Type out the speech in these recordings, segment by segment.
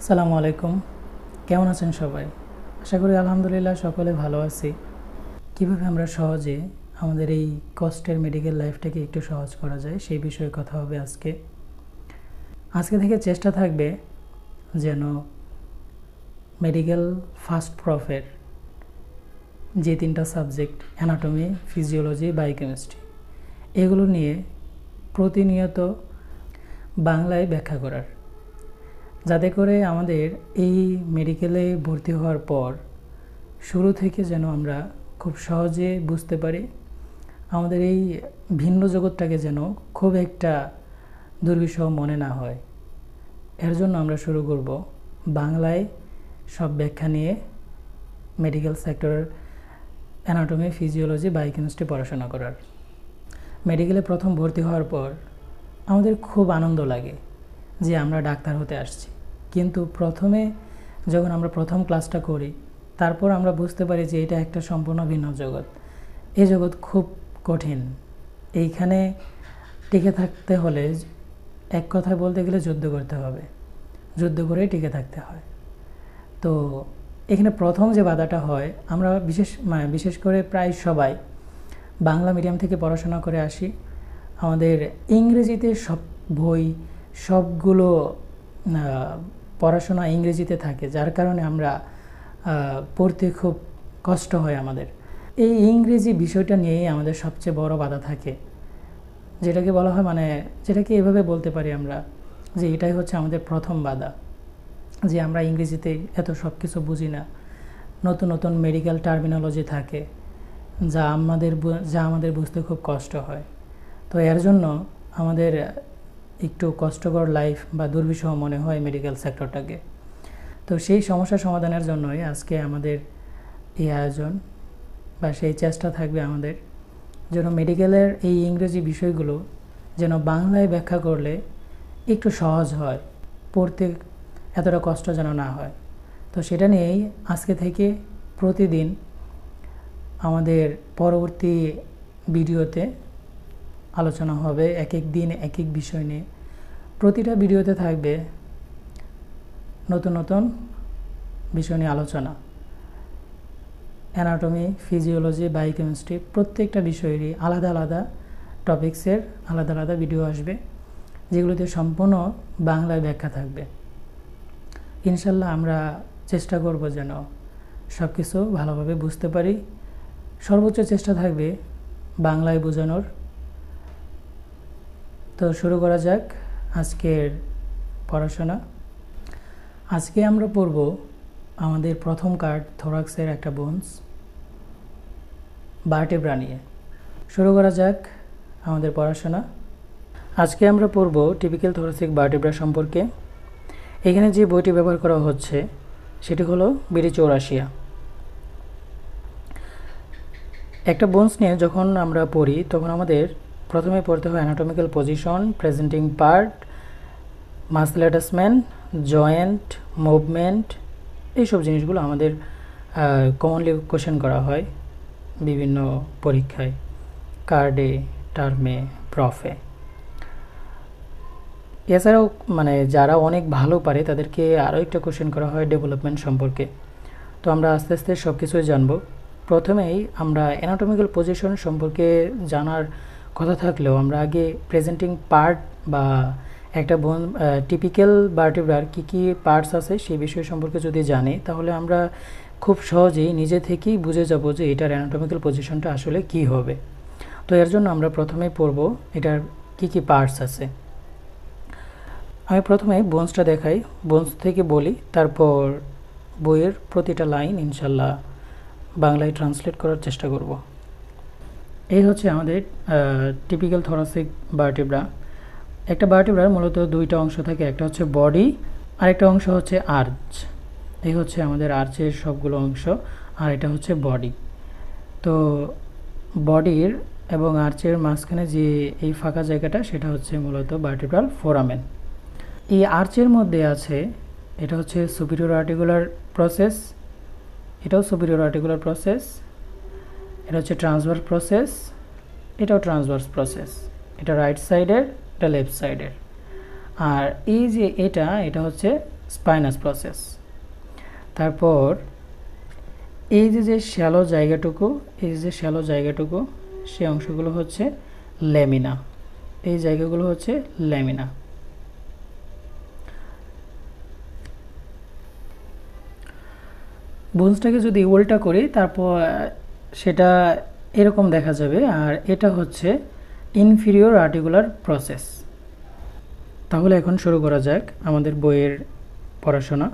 আসসালামু আলাইকুম। কেমন আছেন সবাই? আশা করি আলহামদুলিল্লাহ সকলে ভালো আছি। কিভাবে আমরা সহজে আমাদের এই কষ্টের মেডিকেল লাইফটাকে একটু সহজ করা যায় সেই বিষয়ে কথা হবে আজকে থেকে চেষ্টা থাকবে যেন মেডিকেল ফার্স্ট প্রফের যে তিনটা সাবজেক্ট অ্যানাটমি, ফিজিওলজি, বায়োকেমিস্ট্রি এগুলো নিয়ে প্রতিনিয়ত বাংলায় ব্যাখ্যা করার, যাতে করে আমাদের এই মেডিকেলে ভর্তি হওয়ার পর শুরু থেকে যেন আমরা খুব সহজে বুঝতে পারি, আমাদের এই ভিন্ন জগৎটাকে যেন খুব একটা দুর্বিষহ মনে না হয়। এর জন্য আমরা শুরু করব বাংলায় সব ব্যাখ্যা নিয়ে মেডিকেল সেক্টরের অ্যানাটমি, ফিজিওলজি, বায়োকেমিস্ট্রি পড়াশোনা করার। মেডিকেলে প্রথম ভর্তি হওয়ার পর আমাদের খুব আনন্দ লাগে যে আমরা ডাক্তার হতে আসছি, কিন্তু প্রথমে যখন আমরা প্রথম ক্লাসটা করি তারপর আমরা বুঝতে পারি যে এটা একটা সম্পূর্ণ ভিন্ন জগৎ। এই জগৎ খুব কঠিন। এইখানে টিকে থাকতে হলে এক কথায় বলতে গেলে যুদ্ধ করতে হবে, যুদ্ধ করেই টিকে থাকতে হয়। তো এখানে প্রথম যে বাধাটা হয়, আমরা বিশেষ করে প্রায় সবাই বাংলা মিডিয়াম থেকে পড়াশোনা করে আসি। আমাদের ইংরেজিতে সব বই সবগুলো পড়াশোনা ইংরেজিতে থাকে, যার কারণে আমরা পড়তে খুব কষ্ট হয় আমাদের। এই ইংরেজি বিষয়টা নিয়েই আমাদের সবচেয়ে বড় বাধা থাকে, যেটাকে বলা হয় যেটাকে এভাবে বলতে পারি আমরা যে এটাই হচ্ছে আমাদের প্রথম বাধা, যে আমরা ইংরেজিতে এত সব কিছু বুঝি না। নতুন নতুন মেডিকেল টার্মিনোলজি থাকে যা আমাদের বুঝতে খুব কষ্ট হয়। তো এর জন্য আমাদের একটু কষ্টকর লাইফ বা দুর্বিষহ মনে হয় মেডিকেল সেক্টরটাকে। তো সেই সমস্যা সমাধানের জন্যই আজকে আমাদের এই আয়োজন বা সেই চেষ্টা থাকবে আমাদের, যেন মেডিকেলের এই ইংরেজি বিষয়গুলো যেন বাংলায় ব্যাখ্যা করলে একটু সহজ হয়, পড়তে এতটা কষ্ট যেন না হয়। তো সেটা নিয়েই আজকে থেকে প্রতিদিন আমাদের পরবর্তী ভিডিওতে আলোচনা হবে, এক এক দিন এক এক বিষয় নিয়ে। প্রতিটা ভিডিওতে থাকবে নতুন নতুন বিষয় নিয়ে আলোচনা। অ্যানাটমি, ফিজিওলজি, বায়োকেমিস্ট্রি প্রত্যেকটা বিষয়েরই আলাদা আলাদা টপিক্সের আলাদা আলাদা ভিডিও আসবে, যেগুলোতে সম্পূর্ণ বাংলায় ব্যাখ্যা থাকবে। ইনশাল্লাহ আমরা চেষ্টা করব যেন সব কিছু ভালোভাবে বুঝতে পারি। সর্বোচ্চ চেষ্টা থাকবে বাংলায় বোঝানোর। তো শুরু করা যাক আজকের পড়াশোনা। আজকে আমরা পড়ব আমাদের প্রথম কার্ড থোরাক্সের একটা বোনস ভার্টেব্রা নিয়ে। শুরু করা যাক আমাদের পড়াশোনা। আজকে আমরা পড়ব টিপিক্যাল থোরাসিক ভার্টেব্রা সম্পর্কে। এখানে যে বইটি ব্যবহার করা হচ্ছে সেটি হলো বিডি84। একটা বোনস নিয়ে যখন আমরা পড়ি তখন আমাদের প্রথমে পড়তে হয় anatomical position, presenting part, muscle attachment, joint, movement, এইসব জিনিসগুলো আমাদের কমনলি কোশ্চেন করা হয় বিভিন্ন পরীক্ষায়, কার্ডে, টার্মে, প্রফে। এছাড়াও যারা অনেক ভালো পারে তাদেরকে আরও একটা কোশ্চেন করা হয় ডেভেলপমেন্ট সম্পর্কে। তো আমরা আস্তে আস্তে সব কিছুই জানব। প্রথমেই আমরা অ্যানাটমিক্যাল পজিশন সম্পর্কে জানার কথা থাকলেও আমরা আগে প্রেজেন্টিং পার্ট বা একটা টিপিক্যাল ভার্টেব্রার কী কী পার্টস আছে সেই বিষয় সম্পর্কে যদি জানি, তাহলে আমরা খুব সহজেই নিজে থেকেই বুঝে যাব যে এটার অ্যানাটমিক্যাল পজিশনটা আসলে কি হবে। তো এর জন্য আমরা প্রথমে পড়ব এটার কী কী পার্টস আছে। আমি প্রথমে বোনসটা দেখাই, বোনস থেকে বলি, তারপর বইয়ের প্রতিটা লাইন ইনশাল্লাহ বাংলায় ট্রান্সলেট করার চেষ্টা করব। এই হচ্ছে আমাদের টিপিক্যাল থোরাসিক ভার্টেব্রা। একটা ভার্টেব্রার মূলত দুইটা অংশ থাকে, একটা হচ্ছে বডি আর একটা অংশ হচ্ছে আর্চ। এই হচ্ছে আমাদের আর্চের সবগুলো অংশ, আর এটা হচ্ছে বডি। তো বডির এবং আর্চের মাঝখানে যে এই ফাঁকা জায়গাটা সেটা হচ্ছে মূলত ভার্টেব্রাল ফোরামেন। এই আর্চের মধ্যে আছে, এটা হচ্ছে সুপিরিয়র আর্টিকুলার প্রসেস, এটাও সুপিরিয়র আর্টিকুলার প্রসেস, এটা হচ্ছে ট্রান্সভার্স প্রসেস, এটাও ট্রান্সভার্স প্রসেস। এটা রাইট সাইডের, এটা লেফট সাইডের। আর এই যে এটা হচ্ছে স্পাইনাস প্রসেস। তারপর এই যে শ্যালো জায়গাটুকু, সেই অংশগুলো হচ্ছে ল্যামিনা, এই জায়গাগুলো হচ্ছে ল্যামিনা। বোনসটাকে যদি উল্টা করি তারপর সেটা এরকম দেখা যাবে। আর এটা হচ্ছে ইনফিরিয়র আর্টিকুলার প্রসেস। তাহলে এখন শুরু করা যাক আমাদের বইয়ের পড়াশোনা।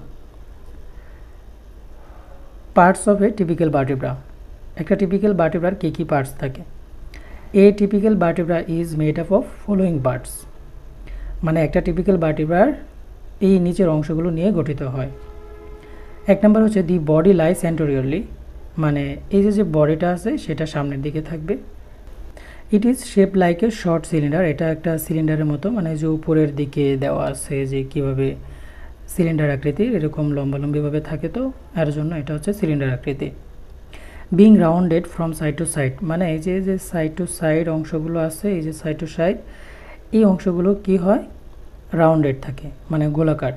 Parts of A typical vertebra. একটা টিপিক্যাল ভার্টিব্রার কী কী পার্টস থাকে? এ typical vertebra is made up of following parts. মানে একটা টিপিক্যাল ভার্টিব্রার এই নিচের অংশগুলো নিয়ে গঠিত হয়। এক নম্বর হচ্ছে দি বডি লাইস অ্যান্টেরিয়রলি, মানে এই যে বডিটা আছে সেটা সামনের দিকে থাকবে। It is shape like a short cylinder, এটা একটা সিলিন্ডারের মতো, মানে যে উপরের দিকে দেওয়া আছে যে কীভাবে সিলিন্ডার আকৃতির, এরকম লম্বালম্বিভাবে থাকে, তো এর জন্য এটা হচ্ছে সিলিন্ডার আকৃতি। Being rounded from side to side, মানে এই যে সাইড টু সাইড অংশগুলো আছে, এই যে সাইড টু সাইড এই অংশগুলো কি হয়, রাউন্ডেড থাকে, মানে গোলাকার।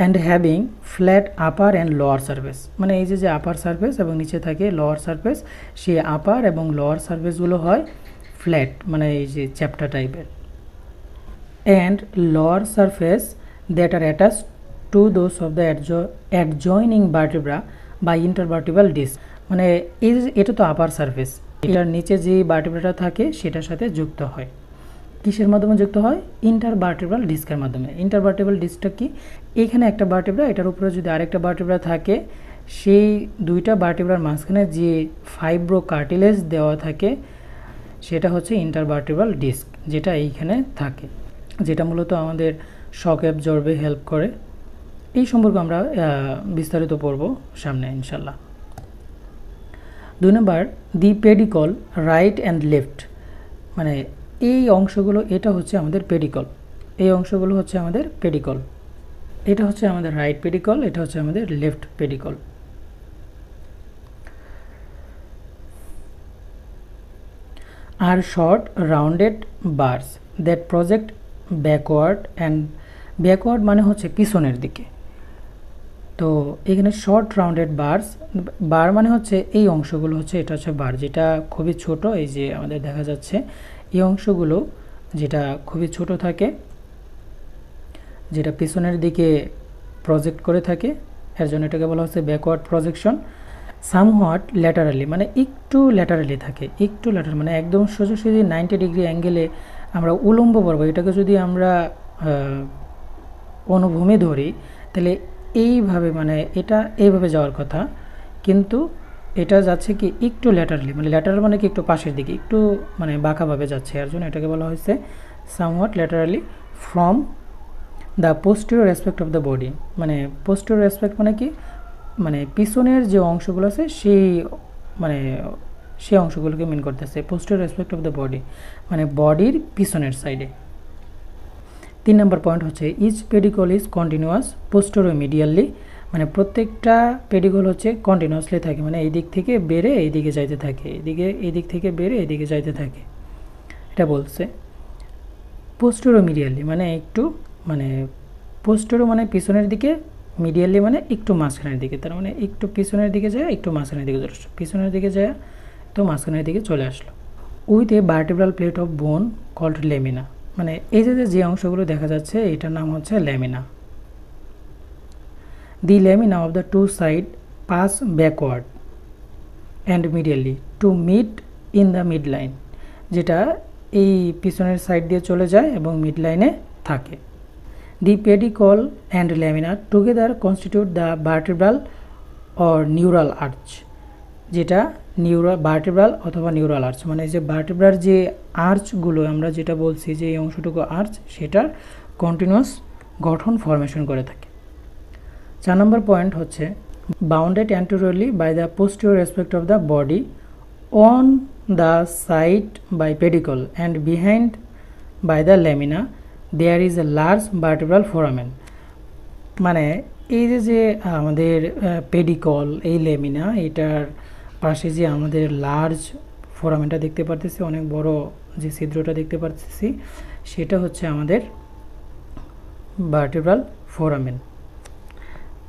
And having flat upper and lower surface, মানে এই যে আপার সারফেস এবং নিচে থাকে লোয়ার সারফেস, সেই আপার এবং লোয়ার সারফেসগুলো হয় ফ্ল্যাট, মানে এই যে চ্যাপ্টা টাইপের। And lower surface that are attach to those of the adjoining vertebra by intervertebral disc, মানে এই যে এটা তো আপার সারফেস, এটার নিচে যে ভার্টিব্রাটা থাকে সেটার সাথে যুক্ত হয়। কিসের মাধ্যমে যুক্ত হয়? ইন্টারভার্টিব্রাল ডিস্কের মাধ্যমে। ইন্টারভার্টিব্রাল ডিস্কটা কি? এখানে একটা ভার্টিব্রা, এটার উপরে যদি আরেকটা ভার্টিব্রা থাকে, সেই দুইটা ভার্টিব্রার মাঝখানে যে ফাইব্রো কার্টিলেজ দেওয়া থাকে সেটা হচ্ছে ইন্টারভার্টিব্রাল ডিস্ক, যেটা এইখানে থাকে, যেটা মূলত আমাদের শক অ্যাবজর্বে হেল্প করে। এই সম্পর্কে আমরা বিস্তারিত পড়ব সামনে ইনশাল্লাহ। 2 number, the pedicle right and left, মানে এই অংশগুলো, এটা হচ্ছে আমাদের পেডিকল, এই অংশগুলো হচ্ছে আমাদের পেডিকল। এটা হচ্ছে আমাদের রাইট পেডিকল, এটা হচ্ছে আমাদের left pedicle. Are short rounded bars that project backward, and backward মানে হচ্ছে পিছনের দিকে। তো এখানে শর্ট রাউন্ডেড বার্স, বার মানে হচ্ছে এই অংশগুলো হচ্ছে, এটা হচ্ছে বার, যেটা খুবই ছোট, এই যে আমাদের দেখা যাচ্ছে এই অংশগুলো যেটা খুবই ছোট থাকে, যেটা পিছনের দিকে প্রজেক্ট করে থাকে, এর জন্য এটাকে বলা হচ্ছে ব্যাকওয়ার্ড প্রজেকশন। সামহাট ল্যাটারালি, মানে একটু ল্যাটারালি থাকে, একটু ল্যাটারাল, মানে একদম সোজাসুজি 90 ডিগ্রি অ্যাঙ্গেলে আমরা উলম্ব বরাবর, এটাকে যদি আমরা অনুভূমি ধরি তাহলে এইভাবে, মানে এটা এইভাবে যাওয়ার কথা, কিন্তু এটা যাচ্ছে কি একটু ল্যাটারালি, মানে ল্যাটারাল মানে কি একটু পাশের দিকে, একটু মানে বাঁকাভাবে যাচ্ছে, এর জন্য এটাকে বলা হয়েছে somewhat laterally from the posterior aspect of the body. মানে পোস্টেরিয়র অ্যাসপেক্ট মানে কি, মানে পিছনের যে অংশগুলো আছে সেই অংশগুলোকে মিন করতেছে posterior aspect of the body, মানে বডির পিছনের সাইডে। 3 নম্বর পয়েন্ট হচ্ছে each pedicle is continuous posterior medially, মানে প্রত্যেকটা পেডিকল হচ্ছে কন্টিনিউয়াসলি থাকে, মানে এই দিক থেকে বেড়ে এই দিকে যাইতে থাকে, এই দিক থেকে বেড়ে এই দিকে যাইতে থাকে, এটা বলছে। পোস্টেরিয়র মিডিয়ালি মানে একটু, মানে পোস্টেরিয়র মানে পিছনের দিকে, মিডিয়ালি মানে একটু মাঝখানের দিকে, তার মানে একটু পিছনের দিকে যায়, একটু মাঝখানের দিকে চলে আসলো, পিছনের দিকে যায় তো মাঝখানের দিকে চলে আসলো। With a vertebral plate of bone called lamina, মানে এই যে অংশগুলো দেখা যাচ্ছে এটার নাম হচ্ছে lamina. The lamina of the two side pass backward and medially to meet in the mid line, যেটা এই পিছনের সাইড দিয়ে চলে যায় এবং মিড লাইনে থাকে। The pedicle and lamina together constitute the vertebral or neural arch, যেটা ভার্টিব্রাল অথবা নিউরাল আর্চ, মানে যে ভার্টিব্রার যে আর্চগুলো আমরা যেটা বলছি যে এই অংশটুকু আর্চ, সেটার কন্টিনিউয়াস গঠন ফরমেশন করে থাকে। 4 নম্বর পয়েন্ট হচ্ছে bounded anteriorly by the posterior aspect of the body on the side by pedicle and behind by the lamina there is a large vertebral foramen, মানে এই যে আমাদের পেডিকল, এই ল্যামিনা, এটার পাশে যে আমাদের লার্জ ফোরামেনটা দেখতে পারতেছি, অনেক বড় যে ছিদ্রটা দেখতে পারতেছি, সেটা হচ্ছে আমাদের ভার্টেব্রাল ফোরামেন।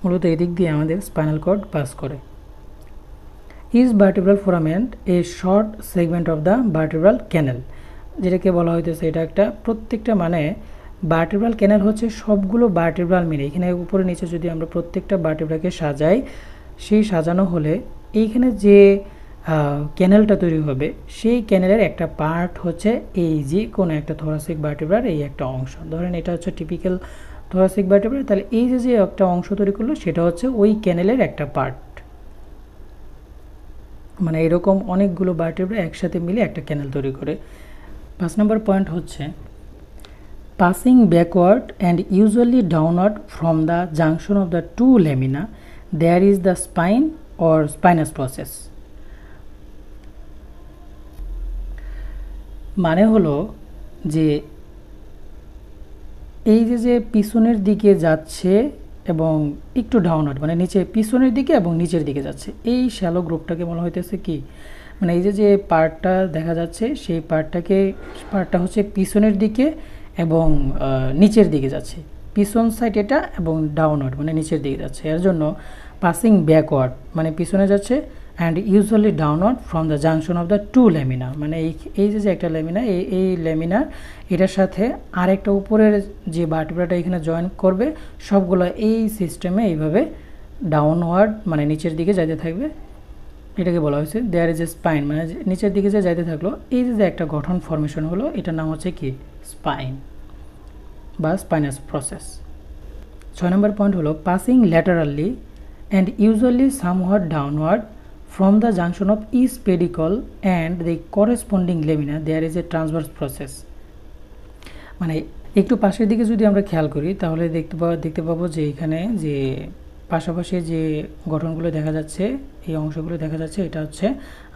মূলত এদিক দিয়ে আমাদের স্পাইনাল কর্ড পাস করে। Is vertebral foramen a short segment of the vertebral canal, যেটাকে বলা হইতেছে এটা একটা প্রত্যেকটা মানে ভার্টেব্রাল ক্যানেল হচ্ছে সবগুলো ভার্টেব্রাল মিলে, এখানে উপরে নিচে যদি আমরা প্রত্যেকটা ভার্টেব্রাকে সাজাই, সেই সাজানো হলে এইখানে যে ক্যানেলটা তৈরি হবে সেই ক্যানেলের একটা পার্ট হচ্ছে এই যে কোনো একটা থোরাসিক ভার্টেব্রার এই একটা অংশ। ধরেন এটা হচ্ছে টিপিক্যাল থোরাসিক ভার্টেব্রা, তাহলে এই যে একটা অংশ তৈরি করলো সেটা হচ্ছে ওই ক্যানেলের একটা পার্ট। মানে এরকম অনেকগুলো ভার্টেব্রা একসাথে মিলে একটা ক্যানেল তৈরি করে। 5 নম্বর পয়েন্ট হচ্ছে passing backward and usually downward from the junction of the two lamina there is the spine or spinous process. মানে হলো যে এই যে পিছনের দিকে যাচ্ছে এবং একটু ডাউনওয়ার্ড মানে নিচে পিছনের দিকে এবং নিচের দিকে যাচ্ছে, এই শ্যালো গ্রুপটাকে বলা হইতেছে কি, মানে এই যে পার্টটা দেখা যাচ্ছে সেই পার্টটা হচ্ছে পিছনের দিকে এবং নিচের দিকে যাচ্ছে, পিছন সাইড এটা এবং ডাউনওয়ার্ড মানে নিচের দিকে যাচ্ছে। এর জন্য পাসিং ব্যাকওয়ার্ড মানে পিছনে যাচ্ছে, and usually downward from the junction of the two lamina, মানে এই যে একটা ল্যামিনা, এই ল্যামিনার এটার সাথে আরেকটা উপরের যে ভার্টেব্রাটা এখানে জয়েন করবে, সবগুলো এই সিস্টেমে এইভাবে ডাউনওয়ার্ড মানে নিচের দিকে যাইতে থাকবে। এটাকে বলা হয়েছে দেয়ার ইজ এ স্পাইন, মানে নিচের দিকে যে যাইতে থাকলো এই যে একটা গঠন ফর্মেশন হলো, এটার নাম হচ্ছে কি স্পাইন বা স্পাইনাস প্রসেস। 6 নম্বর পয়েন্ট হলো passing laterally and usually somewhat downward from the junction of each pedicle and the corresponding lamina there is a transverse process। মানে একটু পাশের দিকে যদি আমরা খেয়াল করি তাহলে দেখতে পাবো যে এখানে যে পাশাপাশি যে গঠনগুলো দেখা যাচ্ছে, এই অংশগুলো দেখা যাচ্ছে, এটা হচ্ছে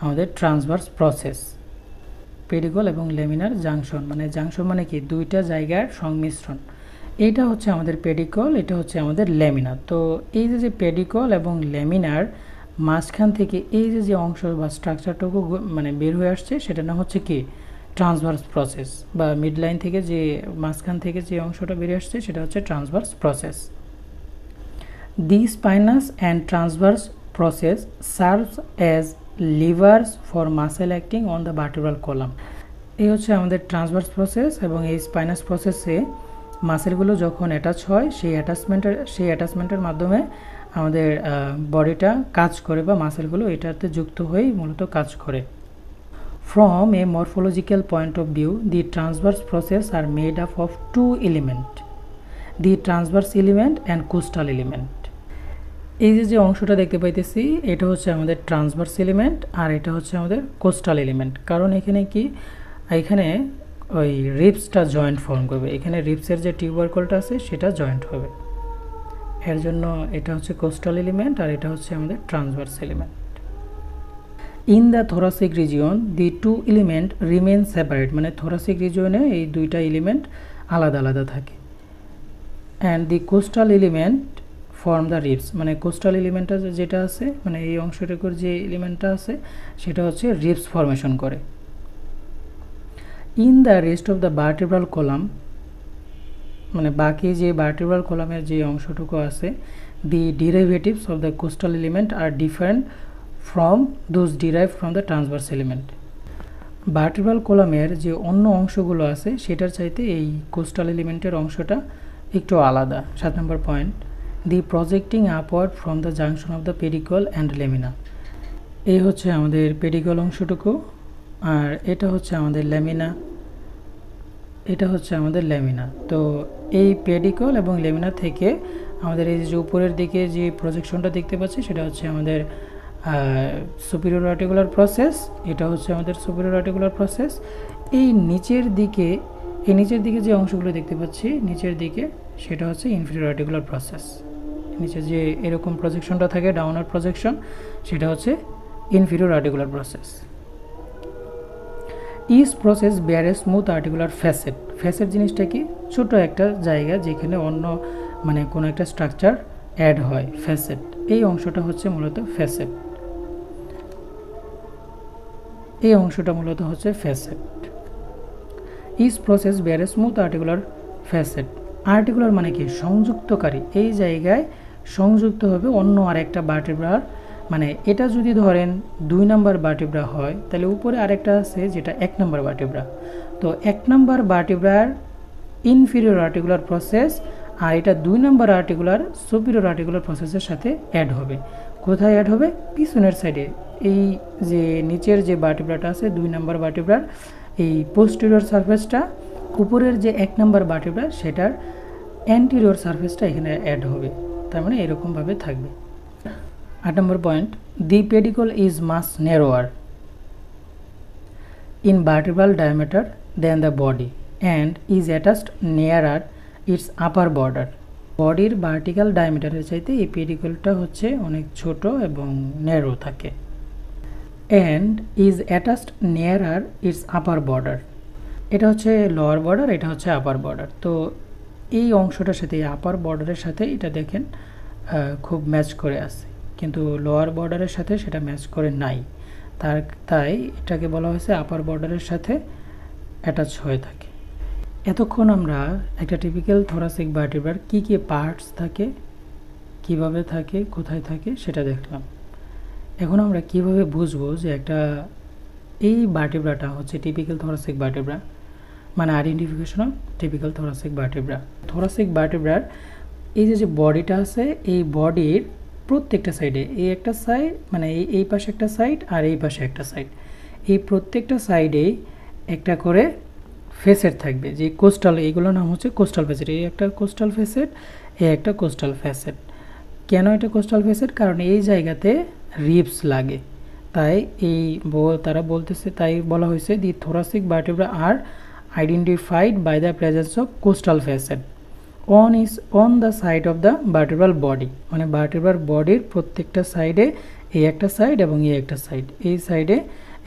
আমাদের ট্রান্সভার্স প্রসেস। পেডিকল এবং ল্যামিনার জাংশন, মানে জাংশন মানে কি দুইটা জায়গার সংমিশ্রণ, এইটা হচ্ছে আমাদের পেডিকল, এটা হচ্ছে আমাদের ল্যামিনা। তো এই যে পেডিকল এবং ল্যামিনার মাঝখান থেকে এই যে অংশ বা স্ট্রাকচারটুকু মানে বের হয়ে আসছে সেটার নাম হচ্ছে কি ট্রান্সভার্স প্রসেস, বা মিড লাইন থেকে যে মাঝখান থেকে যে অংশটা বেরিয়ে আসছে সেটা হচ্ছে transverse process. The spinous and transverse process serves as levers for muscle acting on the vertebral column. এই হচ্ছে আমাদের ট্রান্সভার্স প্রসেস, এবং এই স্পাইনাস প্রসেসে মাসেলগুলো যখন অ্যাটাচ হয় সেই অ্যাটাচমেন্টের মাধ্যমে আমাদের বডিটা কাজ করে, বা মাসেলগুলো এটাতে যুক্ত হয়েই মূলত কাজ করে। From a morphological point of view the transverse process are made up of two element, the transverse element and costal element. এই যে অংশটা দেখতে পাইতেছি এটা হচ্ছে আমাদের ট্রান্সভার্স এলিমেন্ট আর এটা হচ্ছে আমাদের কোস্টাল এলিমেন্ট। কারণ এখানে কি, এখানে ওই রিপসটা জয়েন্ট ফর্ম করবে, এখানে রিপসের যে টিউবারকলটা আছে সেটা জয়েন্ট হবে, এর জন্য এটা হচ্ছে কোস্টাল এলিমেন্ট আর এটা হচ্ছে আমাদের transverse element. In the thoracic region the two element remain separate, মানে থোরাসিক রিজিয়নে এই দুইটা এলিমেন্ট আলাদা আলাদা থাকে। And the costal element form the ribs, মানে কোস্টাল এলিমেন্টটা যেটা আছে মানে এই অংশটুকুর যে এলিমেন্টটা আছে সেটা হচ্ছে রিপস ফর্মেশন করে। In the rest of the vertebral column, মানে বাকি যে ভার্টেব্রাল কলামের যে অংশটুকু আছে, the derivatives of the costal element are different from those derive from the transverse element. ভার্টেব্রাল কলামের যে অন্য অংশগুলো আছে সেটার চাইতে এই কোস্টাল এলিমেন্টের অংশটা একটু আলাদা। 7 number point, the projecting upward from the junction of the pedicle and lamina. এই হচ্ছে আমাদের পেডিকল অংশটুকু আর এটা হচ্ছে আমাদের ল্যামিনা, এটা হচ্ছে আমাদের ল্যামিনা। তো এই পেডিকল এবং ল্যামিনা থেকে আমাদের এই যে উপরের দিকে যে প্রজেকশনটা দেখতে পাচ্ছি সেটা হচ্ছে আমাদের সুপিরিয়র আর্টিকুলার প্রসেস, এটা হচ্ছে আমাদের সুপিরিয়র আর্টিকুলার প্রসেস। এই নিচের দিকে যে অংশগুলো দেখতে পাচ্ছি নিচের দিকে সেটা হচ্ছে ইনফিরিয়র আর্টিকুলার প্রসেস। নিচে যে এরকম প্রজেকশনটা থাকে ডাউনওয়ার্ড প্রজেকশন সেটা হচ্ছে inferior articular process. Each process bear a smooth articular facet. Facet জিনিসটা কি, ছোট একটা জায়গা যেখানে অন্য মানে কোনো একটা স্ট্রাকচার অ্যাড হয়, ফ্যাসেট। এই অংশটা হচ্ছে মূলত ফ্যাসেট, এই অংশটা মূলত হচ্ছে facet. Each process bear a smooth articular facet. Articular মানে কি সংযুক্তকারী, এই জায়গায় সংযুক্ত হবে অন্য আরেকটা ভার্টিব্রার, মানে এটা যদি ধরেন 2 নম্বর ভার্টিব্রা হয় তাহলে উপরে আরেকটা আছে যেটা 1 নম্বর ভার্টিব্রা, তো 1 নম্বর ভার্টিব্রার ইনফিরিয়র আর্টিকুলার প্রসেস আর এটা 2 নম্বর আর্টিকুলার সুপিরিয়র আর্টিকুলার প্রসেসের সাথে অ্যাড হবে। কোথায় অ্যাড হবে? পিছনের সাইডে, এই যে নিচের যে ভার্টিব্রাটা আছে 2 নম্বর ভার্টিব্রার এই পোস্টেরিয়র সারফেসটা, উপরের যে 1 নম্বর ভার্টিব্রা সেটার অ্যান্টেরিয়র সারফেসটা এখানে অ্যাড হবে, তার মানে এরকমভাবে থাকবে। 8 number point, the pedicle is much narrower in vertebral diameter than the body and is attached nearer its upper border. বডির ভার্টিক্যাল ডায়ামিটারের চাইতে এই পেডিকলটা হচ্ছে অনেক ছোট এবং ন্যারো থাকে। and is attached nearer its upper border, এটা হচ্ছে লোয়ার বর্ডার, এটা হচ্ছে আপার বর্ডার। তো এই অংশটার সাথে এই আপার বর্ডারের সাথে এটা দেখেন খুব ম্যাচ করে আছে, কিন্তু লোয়ার বর্ডারের সাথে সেটা ম্যাচ করে নাই, তাই এটাকে বলা হয়েছে আপার বর্ডারের সাথে অ্যাটাচ হয়ে থাকে। এতক্ষণ আমরা একটা টিপিক্যাল থোরাসিক ভার্টিব্রার কী কী পার্টস থাকে, কিভাবে থাকে, কোথায় থাকে সেটা দেখলাম। এখন আমরা কিভাবে বুঝবো যে একটা এই ভার্টিব্রাটা হচ্ছে টিপিক্যাল থোরাসিক ভার্টিব্রা, মানে identification of typical thoracic vertebra. Thoracic ভার্টিব্রার এই যে বডিটা আছে, এই বডির প্রত্যেকটা সাইডে, এই একটা সাইড মানে এই পাশে একটা সাইড আর এই পাশে একটা সাইড, এই প্রত্যেকটা সাইডেই একটা করে ফেসেট থাকবে, যে কোস্টাল, এইগুলোর নাম হচ্ছে কোস্টাল ফেসেট। এই একটা কোস্টাল ফেসেট, এই একটা কোস্টাল ফেসেট। কেন এটা কোস্টাল ফেসেট? কারণ এই জায়গাতে রিবস লাগে, তাই তারা বলতেছে, তাই বলা হয়েছে the thoracic vertebra are identified by the presence of costal facet on the side of the vertebral body, মানে ভার্টিব্রাল বডির প্রত্যেকটা সাইডে, এই একটা সাইড এবং এই একটা সাইড, এই সাইডে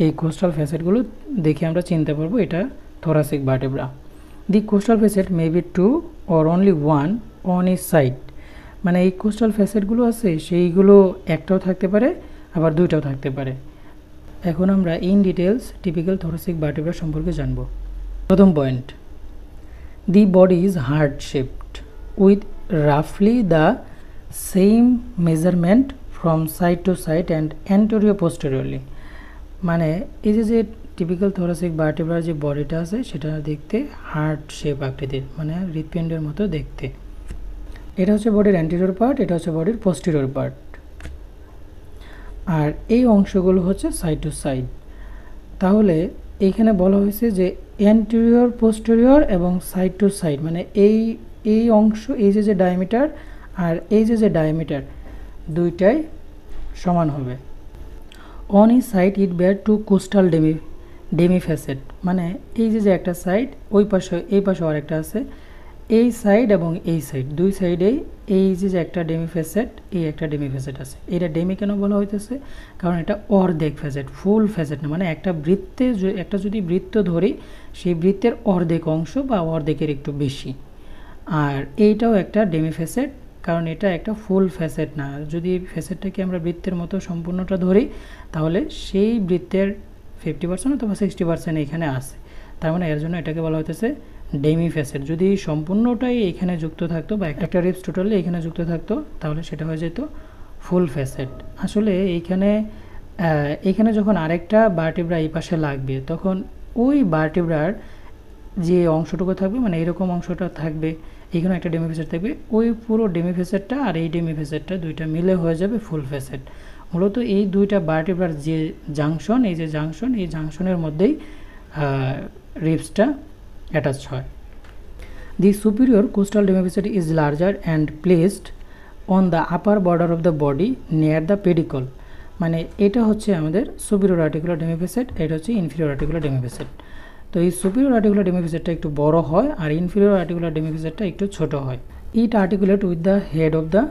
এই কোস্টাল ফেসেটগুলো দেখে আমরা চিনতে পারবো এটা thoracic vertebra. The costal facet may be 2 or only 1 on each side, মানে এই কোস্টাল ফেসেটগুলো আছে সেইগুলো একটাও থাকতে পারে আবার দুইটাও থাকতে পারে। এখন আমরা in details typical thoracic vertebra সম্পর্কে জানব। প্রথম point, the body is heart shaped with রাফলি the same measurement from side to side and anterior posteriorly, মানে এই যে টিপিক্যাল থোরাসিক ভার্টিব্রার যে বডিটা আছে সেটা দেখতে হার্ট শেপ আকৃতির, মানে হৃৎপিণ্ডের মতো দেখতে। এটা হচ্ছে বডির অ্যান্টেরিয়র পার্ট, এটা হচ্ছে বডির পোস্টেরিয়র পার্ট, আর এই অংশগুলো হচ্ছে সাইড টু সাইড। তাহলে এইখানে বলা হয়েছে যে অ্যান্টেরিয়র, পোস্টেরিয়র এবং সাইড টু সাইড, মানে এই অংশ, এই যে ডায়ামিটার আর এই যে ডায়ামিটার দুইটাই সমান হবে। On each side it bear two costal demifacet, মানে এই যে একটা সাইড, ওই পাশে এই পাশে আরেকটা আছে, এই সাইড এবং এই সাইড দুই সাইডেই এই যে একটা ডেমিফ্যাসেট, এই একটা ডেমিফ্যাসেট আছে। এটা ডেমি কেন বলা হইতেছে? কারণ এটা অর্ধেক ফ্যাসেট, ফুল ফ্যাসেট না, মানে একটা বৃত্তে একটা যদি বৃত্ত ধরি সেই বৃত্তের অর্ধেক অংশ বা অর্ধেকের একটু বেশি, আর এইটাও একটা ডেমিফ্যাসেট, কারণ এটা একটা ফুল ফ্যাসেট না। যদি ফ্যাসেটটাকে আমরা বৃত্তের মতো সম্পূর্ণটা ধরি তাহলে সেই বৃত্তের 50% অথবা 60% এখানে আসে, তার মানে এর জন্য এটাকে বলা হইতেছে ডেমি ফ্যাসেট। যদি সম্পূর্ণটাই এখানে যুক্ত থাকতো বা একটা রিবস টোটালি এখানে যুক্ত থাকতো তাহলে সেটা হয়ে যেত ফুল ফ্যাসেট। আসলে এইখানে যখন আরেকটা ভার্টিব্রা এই পাশে লাগবে তখন ওই ভার্টিব্রার যে অংশটুকু থাকবে, মানে এরকম অংশটা থাকবে, এখানে একটা ডেমি ফ্যাসেট থাকবে, ওই পুরো ডেমি ফ্যাসেটটা আর এই ডেমি ফ্যাসেটটা দুইটা মিলে হয়ে যাবে ফুল ফ্যাসেট। মূলত এই দুইটা ভার্টিব্রার যে জাংশন, এই যে জাংশন, এই জাংশনের মধ্যেই রিবসটা অ্যাটাচ হয়। The superior costal demifacet is larger and placed on the upper border of the body near the pedicle, মানে এটা হচ্ছে আমাদের সুপিরিয়র আর্টিকুলার ডেমিফ্যাসেট, এটা হচ্ছে ইনফিরিয়র আর্টিকুলার ডেমিফ্যাসেট। তো এই সুপিরিয়র আর্টিকুলার ডেমিফ্যাসেটটা একটু বড় হয় আর ইনফিরিয়র আর্টিকুলার ডেমিফ্যাসেটটা একটু ছোট হয়। It articulate with the head of the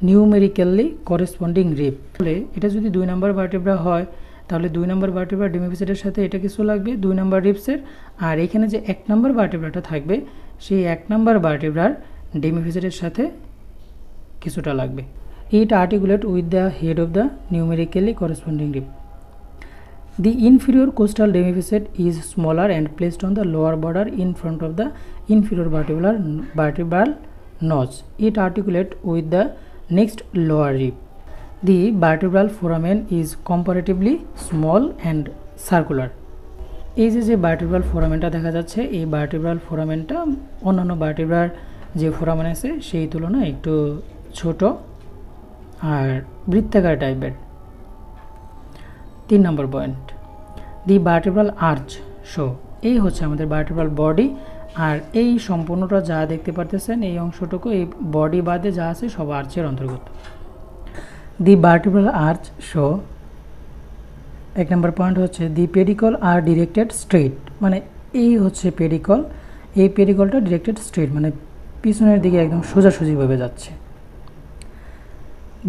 numerically corresponding rib, তাহলে এটা যদি 2 নম্বর ভার্টিব্রা হয় তাহলে 2 নম্বর ভার্টিব্রা ডেমিফ্যাসেটের সাথে এটা কিছু লাগবে 2 নম্বর রিবসের, আর এখানে যে 1 নম্বর ভার্টিব্রাটা থাকবে সেই 1 নম্বর ভার্টিব্রার ডেমিফ্যাসেটের সাথে কিছুটা লাগবে। It articulate with the head of the numerically corresponding rib. The inferior costal demifacet is smaller and placed on the lower border in front of the inferior vertebral notch. It articulates with the next lower rib. The vertebral foramen is comparatively small and circular. এই যে vertebral ফোরামেনটা দেখা যাচ্ছে, এই vertebral ফোরামেনটা অন্যান্য ভার্টিব্রার যে foramen আছে সেই তুলনায় একটু ছোট আর বৃত্তাকার টাইপের। 3 নম্বর পয়েন্ট, দি ভার্টিব্রাল আর্চ শো। এই হচ্ছে আমাদের ভার্টিব্রাল বডি, আর এই সম্পূর্ণটা যা দেখতে পারতেছেন এই অংশটুকু এই বডি বাদে যা আছে সব আর্চের অন্তর্গত। দি ভার্টিব্রাল আর্চ শো, 1 নম্বর পয়েন্ট হচ্ছে দি পেডিকল আর ডিরেক্টেড স্ট্রেট, মানে এই হচ্ছে পেডিকল, এই পেডিকলটা ডিরেক্টেড স্ট্রেট মানে পিছনের দিকে একদম সোজাসুজিভাবে যাচ্ছে।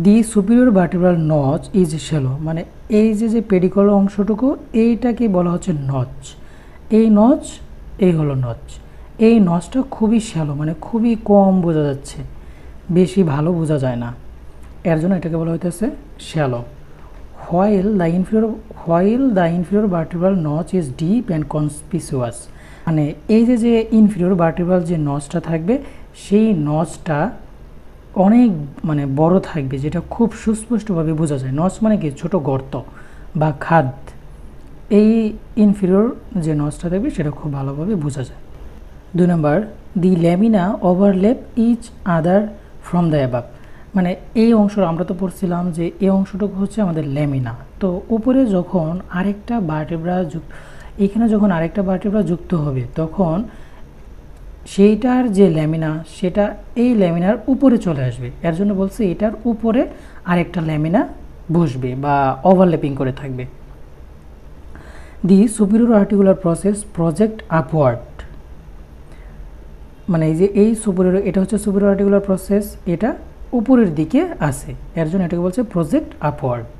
The superior vertebral notch is shallow, মানে এই যে পেডিকল অংশটুকু এইটাকে বলা হচ্ছে নচ। এই নচ, এই হলো নচ, এই নচটা খুবই শ্যালো মানে খুবই কম বোঝা যাচ্ছে, বেশি ভালো বোঝা যায় না, এর জন্য এটাকে বলা হইতেছে shallow. while the inferior vertebral notch is deep and conspicuous, মানে এই যে ইনফিরিয়র ভার্টিব্রাল যে নচটা থাকবে সেই নচটা অনেক মানে বড় থাকবে, যেটা খুব সুস্পষ্টভাবে বোঝা যায়। নচ মানে কি, ছোট গর্ত বা খাদ। এই ইনফিরিয়র যে নচটা থাকবে সেটা খুব ভালোভাবে বোঝা যায়। 2 number, the lamina overlap each other from the above, মানে এই অংশ আমরা তো পড়ছিলাম যে এই অংশটুকু হচ্ছে আমাদের ল্যামিনা। তো উপরে যখন আরেকটা ভার্টিব্রা এখানে যখন আরেকটা ভার্টিব্রা যুক্ত হবে তখন সেইটার যে ল্যামিনা সেটা এই ল্যামিনার উপরে চলে আসবে, এর জন্য বলছে এটার উপরে আরেকটা ল্যামিনা বসবে বা ওভারল্যাপিং করে থাকবে। The superior articular process project upward, মানে এই যে এই সুপিরিয়র, এটা হচ্ছে সুপিরিয়র আর্টিকুলার প্রসেস, এটা উপরের দিকে আছে, এর জন্য এটাকে বলছে project upward.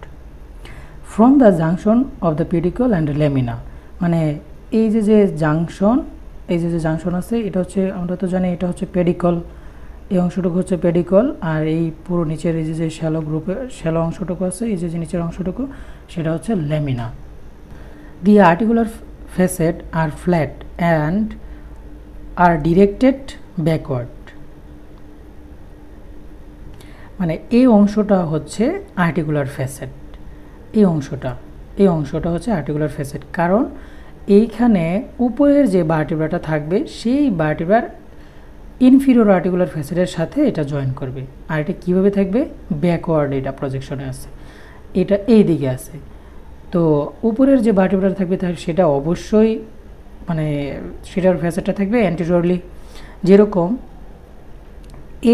From the junction of the pedicle and lamina, মানে এই যে জাংশন, এই যে জাংশন আছে এটা হচ্ছে, আমরা তো জানি এটা হচ্ছে পেডিকল, এই অংশটুকু হচ্ছে পেডিকল, আর এই পুরো নিচের এই যে শ্যালো গ্রুপে শ্যালো অংশটুকু আছে, এই যে নিচের অংশটুকু সেটা হচ্ছে lamina. The articular facet are flat and are directed backward, মানে এই অংশটা হচ্ছে আর্টিকুলার ফেসেট, এই অংশটা হচ্ছে আর্টিকুলার ফেসেট, কারণ এইখানে উপরের যে ভার্টিব্রাটা থাকবে সেই ভার্টিব্রার ইনফিরিয়র আর্টিকুলার ফেসেটের সাথে এটা জয়েন করবে। আর এটা কীভাবে থাকবে, ব্যাকওয়ার্ড, এটা প্রজেকশনে আছে, এটা এই দিকে আছে। তো উপরের যে ভার্টিব্রাটা থাকবে সেটা অবশ্যই মানে সেটার ফেসেটটা থাকবে অ্যান্টিরিয়রলি, যেরকম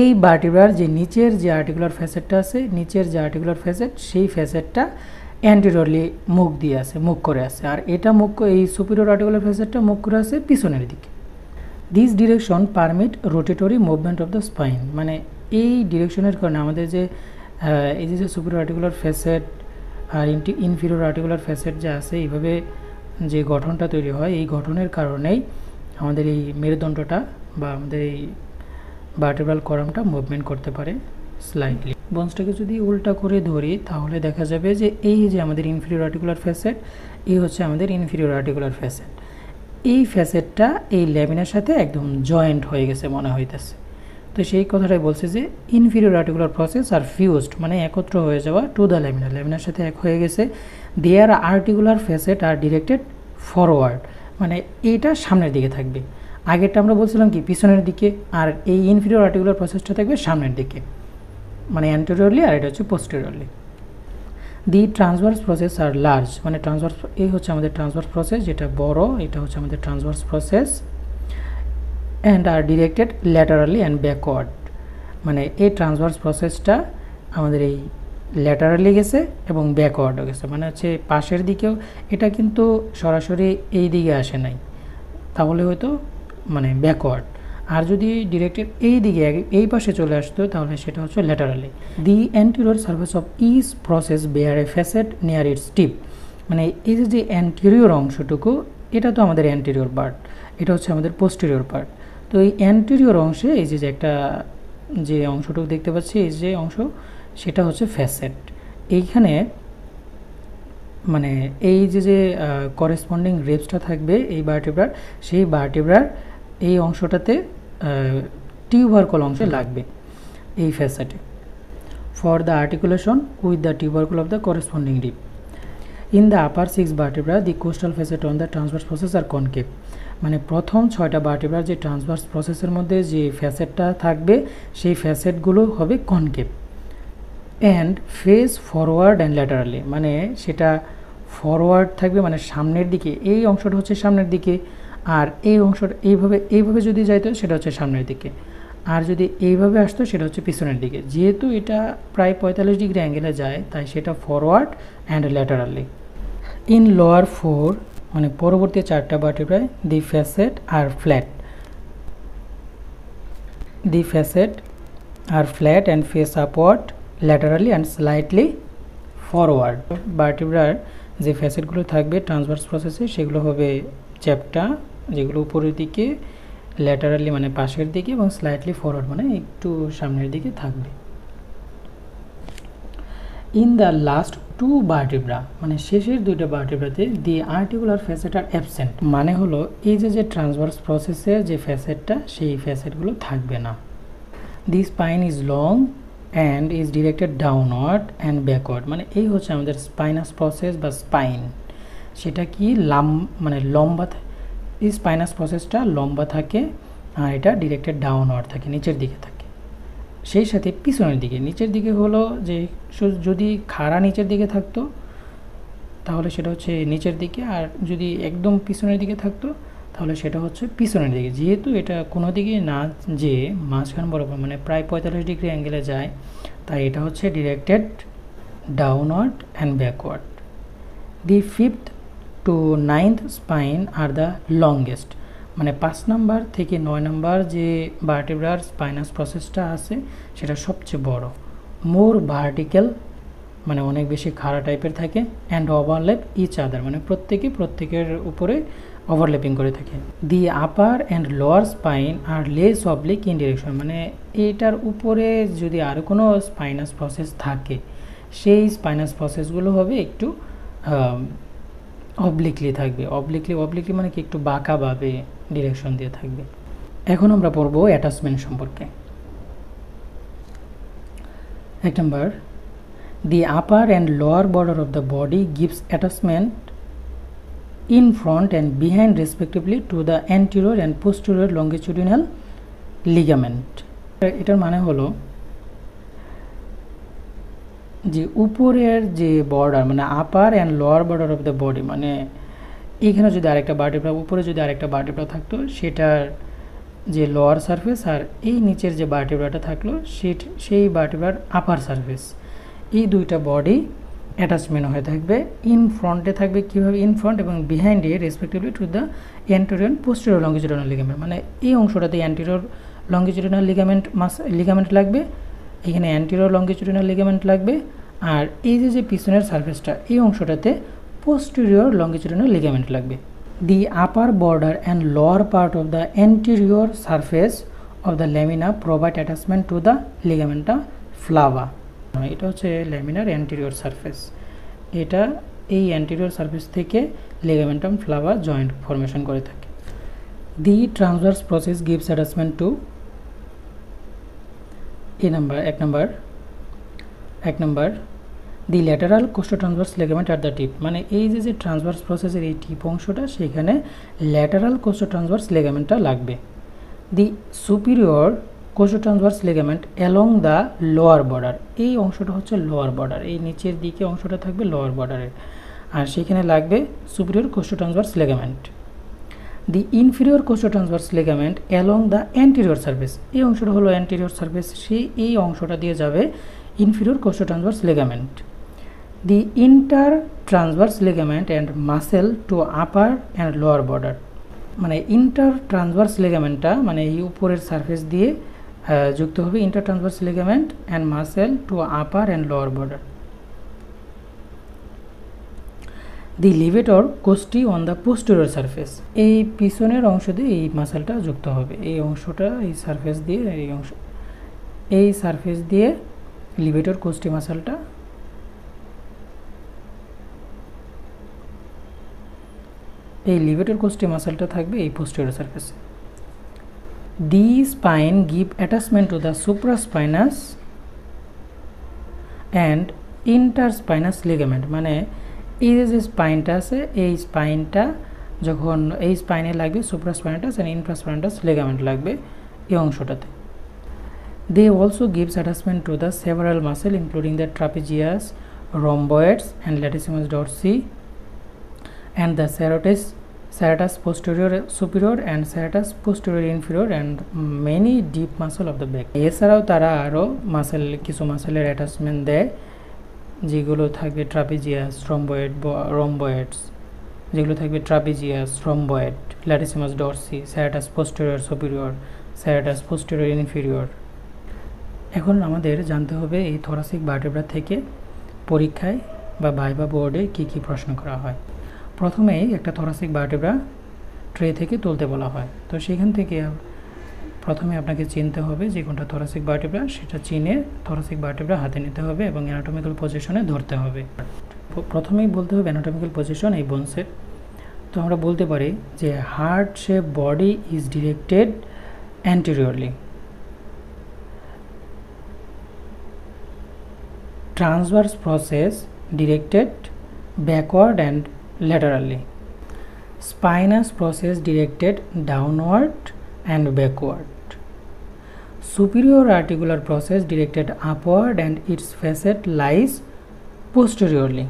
এই ভার্টিব্রার যে নিচের যে আর্টিকুলার ফেসেটটা আছে, নিচের যে আর্টিকুলার ফেসেট সেই ফেসেটটা অ্যান্টিরিয়রলি মুখ করে আছে, আর এটা এই সুপিরিয়র আর্টিকুলার ফেসেটটা মুখ করে আছে পিছনের দিকে। This direction permit rotatory movement of the spine, মানে এই ডিরেকশনের কারণে আমাদের যে এই যে সুপিরিয়র আর্টিকুলার ফেসেট আর ইনফিরিয়র আর্টিকুলার ফেসেট যে আছে এইভাবে যে গঠনটা তৈরি হয়, এই গঠনের কারণেই আমাদের এই মেরুদণ্ডটা বা আমাদের এই ভার্টিব্রাল কলামটা মুভমেন্ট করতে পারে স্লাইটলি। বোনসটাকে যদি উল্টা করে ধরি তাহলে দেখা যাবে যে এই যে আমাদের ইনফিরিয়র আর্টিকুলার ফেসেট, এই হচ্ছে আমাদের ইনফিরিয়র আর্টিকুলার ফেসেট, এই ফেসেটটা এই ল্যামিনার সাথে একদম জয়েন্ট হয়ে গেছে মনে হইতেছে। তো সেই কথাটাই বলছে যে ইনফিরিয়র আর্টিকুলার প্রসেস আর ফিউজড, মানে একত্র হয়ে যাওয়া টু দ্য ল্যামিনার সাথে এক হয়ে গেছে। Their articular facet are directed forward, মানে এইটা সামনের দিকে থাকবে, আগেরটা আমরা বলছিলাম কি পিছনের দিকে, আর এই ইনফিরিয়র আর্টিকুলার প্রসেসটা থাকবে সামনের দিকে মানে অ্যান্টেরিয়রলি, আর এটা হচ্ছে পোস্টেরিয়রলি। দি ট্রান্সভার্স প্রসেস আর লার্জ, মানে এই হচ্ছে আমাদের ট্রান্সভার্স প্রসেস যেটা বড়, এটা হচ্ছে আমাদের transverse process, and are directed laterally and backward, মানে এই ট্রান্সভার্স প্রসেসটা আমাদের এই ল্যাটারালি গেছে এবং ব্যাকওয়ার্ডও গেছে, মানে হচ্ছে পাশের দিকেও, এটা কিন্তু সরাসরি এই দিকে আসে নাই, তাহলে হয়তো মানে ব্যাকওয়ার্ড, আর যদি ডিরেক্টেড এই দিকে এই পাশে চলে আসতো তাহলে সেটা হচ্ছে laterally. The anterior surface of each process bear a facet near its tip, মানে এই যে অ্যান্টেরিয়র অংশটুকু এটা তো আমাদের অ্যান্টেরিয়র পার্ট, এটা হচ্ছে আমাদের পোস্টেরিয়র পার্ট। তো এই অ্যান্টেরিয়র অংশে এই যে একটা যে অংশটুকু দেখতে পাচ্ছি এই যে অংশ সেটা হচ্ছে ফ্যাসেট। এইখানে মানে এই যে করেসপন্ডিং রিবসটা থাকবে এই ভার্টিব্রার, সেই ভার্টিব্রার এই অংশটাতে টিউবারকল অংশে লাগবে এই ফ্যাসেটে for the articulation with the tubercle of the corresponding rib. In the upper 6 vertebra the costal facet on the transverse process are concave. মানে প্রথম 6টা ভার্টিব্রার যে ট্রান্সভার্স প্রসেসের মধ্যে যে ফ্যাসেটটা থাকবে সেই ফ্যাসেটগুলো হবে concave and face forward and laterally, মানে সেটা ফরওয়ার্ড থাকবে, মানে সামনের দিকে, এই অংশটা হচ্ছে সামনের দিকে, আর এই অংশটা এইভাবে যদি যাইতো সেটা হচ্ছে সামনের দিকে, আর যদি এইভাবে আসতো সেটা হচ্ছে পিছনের দিকে। যেহেতু এটা প্রায় 45 ডিগ্রি অ্যাঙ্গেলে যায় তাই সেটা forward and laterally. In lower 4 মানে পরবর্তী 4টা ভার্টিব্রায় the facet are flat, the facet are flat and face upward laterally and slightly forward. ভার্টিব্রার যে ফ্যাসেটগুলো থাকবে ট্রান্সভার্স প্রসেসে সেগুলো হবে চ্যাপ্টা, যেগুলো উপরের দিকে, ল্যাটারালি মানে পাশের দিকে, এবং স্লাইটলি ফরওয়ার্ড মানে একটু সামনের দিকে থাকবে। ইন দ্য লাস্ট 2 ভার্টিব্রা মানে শেষের 2টা ভার্টিব্রাতে দি আর্টিকুলার ফ্যাসেট আর অ্যাবসেন্ট, মানে হলো এই যে ট্রান্সভার্স প্রসেসের যে ফ্যাসেটটা সেই ফ্যাসেটগুলো থাকবে না। দি spine is long and is directed downward and backward, মানে এই হচ্ছে আমাদের স্পাইনাস প্রসেস বা স্পাইন, সেটা কি মানে লম্বা, এই স্পাইনাস প্রসেসটা লম্বা থাকে আর এটা ডিরেক্টেড ডাউনওয়ার্ড থাকে, নিচের দিকে থাকে। সেই সাথে পিছনের দিকে, নিচের দিকে হলো যে যদি খাড়া নিচের দিকে থাকতো তাহলে সেটা হচ্ছে নিচের দিকে, আর যদি একদম পিছনের দিকে থাকতো তাহলে সেটা হচ্ছে পিছনের দিকে। যেহেতু এটা কোনো দিকে না যে মাঝখান বরাবর মানে প্রায় 45 ডিগ্রি অ্যাঙ্গেলে যায় তাই এটা হচ্ছে directed downward and backward. The 5th to 9th spine are the longest, মানে 5 নাম্বার থেকে 9 নাম্বার যে ভার্টিব্রার স্পাইনাস প্রসেসটা আছে সেটা সবচেয়ে বড়, মোর ভার্টিক্যাল মানে অনেক বেশি খাড়া টাইপের থাকে, অ্যান্ড ওভারল্যাপ ইচ আদার মানে প্রত্যেকের উপরে ওভারল্যাপিং করে থাকে। The upper and lower spine are less oblique in direction, মানে এইটার উপরে যদি আর কোনো স্পাইনাস প্রসেস থাকে সেই স্পাইনাস প্রসেসগুলো হবে একটু অবলিকলি থাকবে। অবলিকলি মানে কি একটু বাঁকাভাবে ডিরেকশন দিয়ে থাকবে। এখন আমরা পড়ব অ্যাটাচমেন্ট সম্পর্কে। 1 number, the upper and lower border of the body gives attachment in front and behind respectively to the anterior and posterior longitudinal ligament। এটার মানে হলো যে উপরের যে বর্ডার মানে আপার and lower border of the body, মানে এইখানে যদি আরেকটা ভার্টিব্রা, উপরে যদি আরেকটা ভার্টিব্রা থাকতো সেটার যে লোয়ার সারফেস আর এই নিচের যে ভার্টিব্রাটা থাকলো সেই ভার্টিব্রার আপার সারফেস, এই দুইটা বডি অ্যাটাচমেন্ট হয়ে থাকবে। ইন ফ্রন্টে থাকবে কীভাবে, ইন ফ্রন্ট এবং বিহাইন্ডে respectively to the anterior posterior longitudinal ligament, মানে এই অংশটাতে অ্যান্টেরিয়র লংগিটিউডিনাল লিগামেন্ট লাগবে, এখানে অ্যান্টেরিয়র লংগিটিউডিনাল লিগামেন্ট লাগবে, আর এই যে পিছনের সারফেসটা এই অংশটাতে পোস্টেরিয়র লংগিটিউডিনাল লিগামেন্ট লাগবে। The upper border and lower part of the anterior surface of the lamina provide attachment to the ligamenta flava. এটা হচ্ছে ল্যামিনার অ্যান্টেরিয়র সারফেস, এটা এই অ্যান্টেরিয়র সারফেস থেকে লিগামেন্টাম ফ্লাভা জয়েন্ট ফরমেশন করে থাকে। The transverse process gives attachment to এক number the lateral costotransverse ligament at the tip, মানে এই যে ট্রান্সভার্স প্রসেসের এই টিপ অংশটা সেখানে ল্যাটারাল কোস্টোট্রান্সভার্স লিগামেন্টটা লাগবে। The superior costotransverse ligament along the lower border, এই অংশটা হচ্ছে লোয়ার বর্ডার, এই নিচের দিকে অংশটা থাকবে লোয়ার বর্ডারের, আর সেখানে লাগবে superior costotransverse ligament. The inferior costotransverse ligament along the anterior surface, এই অংশটা হলো অ্যান্টেরিয়র সারফেস, এই অংশটা দিয়ে যাবে inferior costotransverse ligament. The inter transverse ligament and muscle to upper and lower border, মানে ইন্টার ট্রান্সভার্স লিগামেন্টটা মানে এই উপরের সারফেস দিয়ে যুক্ত হবে inter transverse ligament and muscle to upper and lower border. The levator costae on the posterior surface, এই পিছনের অংশ দিয়ে এই মাসেলটা যুক্ত হবে, এই অংশটা এই সারফেস দিয়ে এই সারফেস দিয়ে লিভেটর কোস্টি মাসেলটা এই লিভেটর কোস্টি মাসেলটা থাকবে এই পোস্টেরিয়র সারফেসে। The spine give attachment to the supraspinous and interspinous ligament, মানে এই যে স্পাইনটা আছে এই স্পাইনটা যখন এই স্পাইনে লাগবে সুপ্রাস্পাইনাটাস অ্যান্ড ইনফ্রাস্পাইনাটাস লিগামেন্ট লাগবে এই অংশটাতে। They also gives attachment to the several muscle including the trapezius, rhomboids and latissimus dorsi and the serratus posterior superior and serratus posterior inferior and many deep muscle of the back। এছাড়াও তারা আরও কিছু মাসেলের attachment দেয় যেগুলো থাকবে trapezius, rhomboids, যেগুলো থাকবে trapezius, rhomboid, latissimus dorsi, serratus posterior superior, serratus posterior inferior। এখন আমাদের জানতে হবে এই থোরাসিক ভার্টেব্রা থেকে পরীক্ষায় বা ভাইভা বোর্ডে কী কী প্রশ্ন করা হয়। প্রথমেই একটা থোরাসিক ভার্টেব্রা ট্রে থেকে তুলতে বলা হয়, তো সেখান থেকে প্রথমে আপনাকে চিনতে হবে যে কোনটা থোরাসিক ভার্টেব্রা, সেটা চিনে থোরাসিক ভার্টেব্রা হাতে নিতে হবে এবং অ্যানাটমিক্যাল পজিশনে ধরতে হবে। প্রথমেই বলতে হবে অ্যানাটমিক্যাল পজিশন এই বোনসের। তো আমরা বলতে পারি যে heart shape body is directed anteriorly, transverse process directed backward and laterally, spinous process directed downward and backward, superior articular process directed upward and its facet lies posteriorly,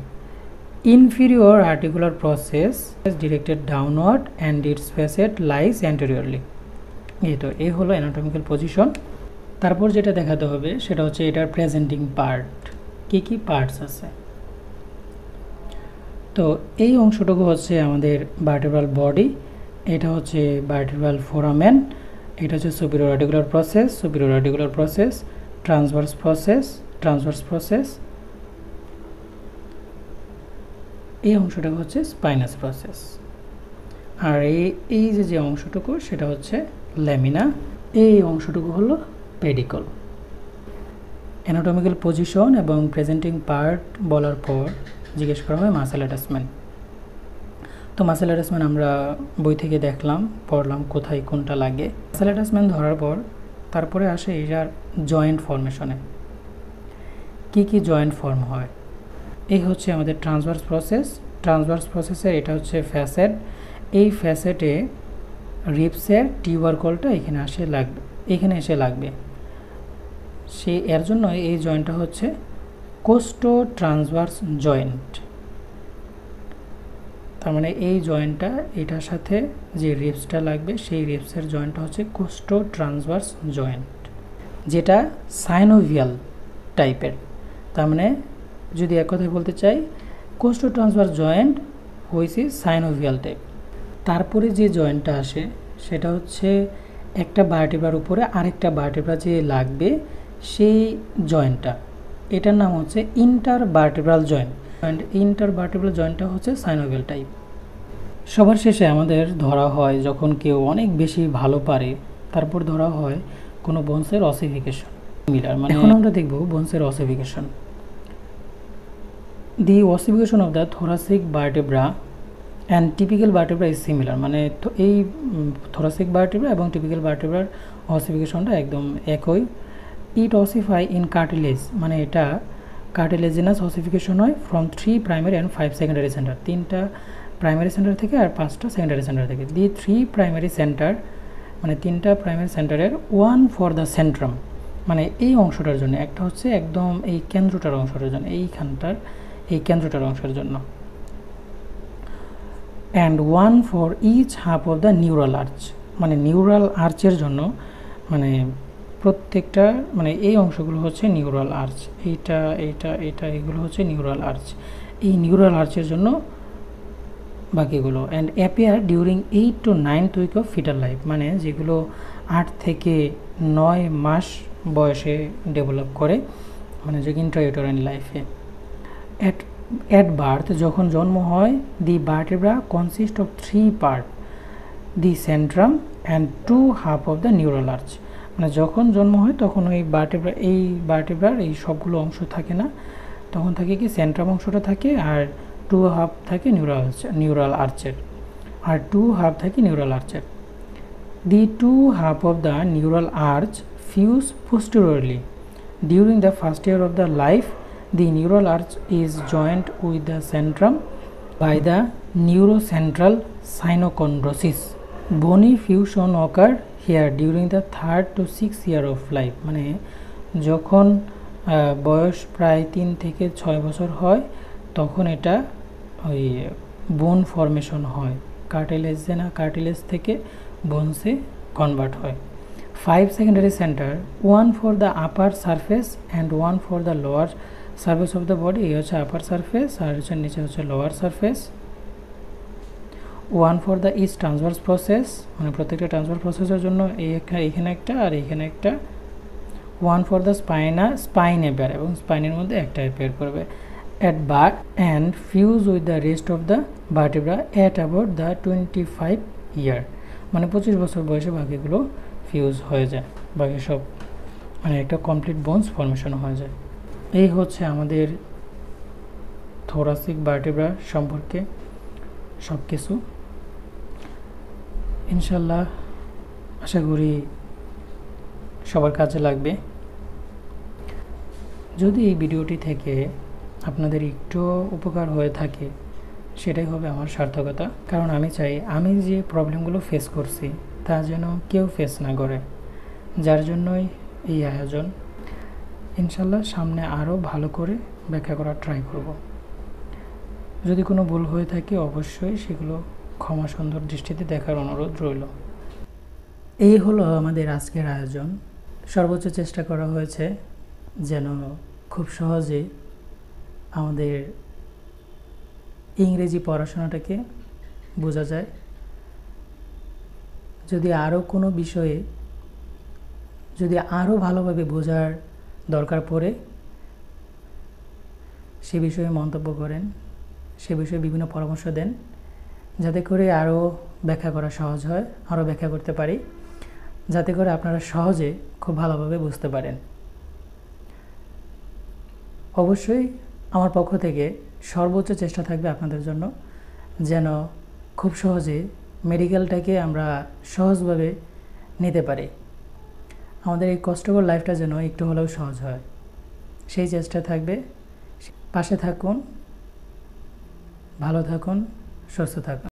inferior articular process is directed downward and its facet lies anteriorly। এই হলো anatomical position. তারপর যেটা দেখাতে হবে সেটা হচ্ছে এটার presenting part, কী কী parts আছে। তো এই অংশটুকু হচ্ছে আমাদের ভার্টেব্রাল বডি, এটা হচ্ছে ভার্টেব্রাল ফোরামেন, এটা হচ্ছে superior articular process, transverse process, এই অংশটুকু হচ্ছে স্পাইনাস প্রসেস। আর এই যে অংশটুকু সেটা হচ্ছে ল্যামিনা, এই অংশটুকু হলো পেডিকল। অ্যানাটমিক্যাল পজিশন এবং প্রেজেন্টিং পার্ট বলার পর জিজ্ঞেস করা হয় মাসেল অ্যাটাচমেন্ট। তো মাসেল অ্যাটাচমেন্ট আমরা বই থেকে দেখলাম, পড়লাম কোথায় কোনটা লাগে। মাসেল অ্যাটাচমেন্ট ধরার পর তারপরে আসে এটার জয়েন্ট ফর্মেশনে, কি কি জয়েন্ট ফর্ম হয়। এই হচ্ছে আমাদের ট্রান্সভার্স প্রসেসের এটা হচ্ছে ফ্যাসেট, এই ফ্যাসেটে রিপসের টিউবারকলটা এখানে এসে লাগবে। এর জন্য এই জয়েন্টটা হচ্ছে কোস্টো ট্রান্সভার্স জয়েন্ট। তার মানে এই জয়েন্টটা এটার সাথে যে রিপসটা লাগবে সেই রিপসের জয়েন্টটা হচ্ছে কোস্টো ট্রান্সভার্স জয়েন্ট, যেটা সাইনোভিয়াল টাইপের। তার মানে যদি এক কথায় বলতে চাই কোস্টো ট্রান্সভার্স জয়েন্ট হয়েছে সাইনোভিয়াল টাইপ। তারপরে যে জয়েন্টটা আসে সেটা হচ্ছে একটা ভার্টেব্রার উপরে আরেকটা ভার্টেব্রা যে লাগবে সেই জয়েন্টটা, এটার নাম হচ্ছে ইন্টারভার্টেব্রাল জয়েন্ট। অ্যান্ড ইন্টারভার্টেব্রাল জয়েন্টটা হচ্ছে সাইনোভিয়াল টাইপ। সবার শেষে আমাদের ধরা হয় যখন কেউ অনেক বেশি ভালো পারে, তারপর ধরা হয় কোনো বোনসের অসিফিকেশন। মানে এখন আমরা দেখব বোনসের ossification. The ossification of the thoracic vertebra and typical vertebra is similar, মানে এই থোরাসিক ভার্টেব্রা এবং টিপিক্যাল ভার্টেব্রার অসিফিকেশনটা একদম একই। ইট অসিফাই ইন কার্টিলেজ, মানে এটা কার্টিলেজিনাস অসিফিকেশন হয় from 3 primary and 5 secondary centre, 3টা প্রাইমারি সেন্টার থেকে আর 5টা সেকেন্ডারি সেন্টার থেকে। দি 3 প্রাইমারি সেন্টার মানে 3টা প্রাইমারি সেন্টারের 1 ফর দ্য সেন্ট্রাম, মানে এই অংশটার জন্য, একটা হচ্ছে একদম এই কেন্দ্রটার অংশটার জন্য, এই কেন্দ্রটার অংশের জন্য, and 1 for each half of the neural arch, মানে নিউরাল আর্চের জন্য, মানে প্রত্যেকটা মানে এই অংশগুলো হচ্ছে নিউরাল আর্চ, এইটা এগুলো হচ্ছে নিউরাল আর্চ, এই নিউরাল আর্চের জন্য বাকিগুলো। And appear during 8 to 9th week of fetal life, মানে যেগুলো 8 থেকে 9 মাস বয়সে ডেভেলপ করে, মানে যে ইন্ট্রাইউটেরাইন লাইফে। অ্যাট বার্থ, যখন জন্ম হয়, the vertebra consist of 3 part, the centrum and 2 half of the neural arch, মানে যখন জন্ম হয় তখন ওই ভার্টেব্রার এই সবগুলো অংশ থাকে না, তখন থাকে কি সেন্ট্রাম অংশটা থাকে আর 2 হাফ থাকে নিউরাল আর্চের। আর টু হাফ থাকে neural আর্চের। The two half of the neural arch fuse posteriorly. During the first year of the life, the neural arch is joined with the centrum by the neurocentral synochondrosis. Bony fusion occur here during the 3rd to 6th year of life. মানে যখন বয়স প্রায় 3 থেকে 6 বছর হয় তখন এটা ওই বোন ফর্মেশন হয়, কার্টিলেজ থেকে বোনসে কনভার্ট হয়। 5 secondary center, one for the upper surface and one for the lower surface of the body. এই হচ্ছে আপার সারফেস আর হচ্ছে নিচে হচ্ছে lower surface. One for the is transverse process, মানে প্রত্যেকটা ট্রান্সভার্স প্রসেসের জন্য এইখানে একটা আর এইখানে একটা। One for the spine appear, এবং স্পাইনের মধ্যে একটা অ্যাপেয়ার করবে at back and fuse with the rest of the vertebra at about the 25 year. মানে 25 বছর বয়সে বাকিগুলো ফিউজ হয়ে যায়, বাকি সব মানে একটা কমপ্লিট বোনস ফর্মেশন হয়ে যায়। এই হচ্ছে আমাদের থোরাসিক ভার্টেব্রা সম্পর্কে সব কিছু। ইনশাল্লাহ আশা করি সবার কাজে লাগবে। যদি এই ভিডিওটি থেকে আপনাদের একটু উপকার হয়ে থাকে সেটাই হবে আমার সার্থকতা, কারণ আমি চাই আমি যে প্রবলেমগুলো ফেস করছি তা যেন কেউ ফেস না করে, যার জন্যই এই আয়োজন। ইনশাল্লাহ সামনে আরও ভালো করে ব্যাখ্যা করার ট্রাই করব। যদি কোনো ভুল হয়ে থাকে অবশ্যই সেগুলো ক্ষমা সুন্দর দৃষ্টিতে দেখার অনুরোধ রইল। এই হলো আমাদের আজকের আয়োজন। সর্বোচ্চ চেষ্টা করা হয়েছে যেন খুব সহজে আমাদের ইংরেজি পড়াশোনাটাকে বোঝা যায়। যদি আরও কোনো বিষয়ে যদি আরও ভালোভাবে বোঝার দরকার পড়ে সে বিষয়ে মন্তব্য করেন, সে বিষয়ে বিভিন্ন পরামর্শ দেন, যাতে করে আরও ব্যাখ্যা করা সহজ হয়, আরও ব্যাখ্যা করতে পারি, যাতে করে আপনারা সহজে খুব ভালোভাবে বুঝতে পারেন। অবশ্যই আমার পক্ষ থেকে সর্বোচ্চ চেষ্টা থাকবে আপনাদের জন্য যেন খুব সহজে মেডিকেলটাকে আমরা সহজভাবে নিতে পারি, আমাদের এই কষ্টকর লাইফটা যেন একটু হলেও সহজ হয় সেই চেষ্টা থাকবে। পাশে থাকুন, ভালো থাকুন, সুস্থ থাকুন।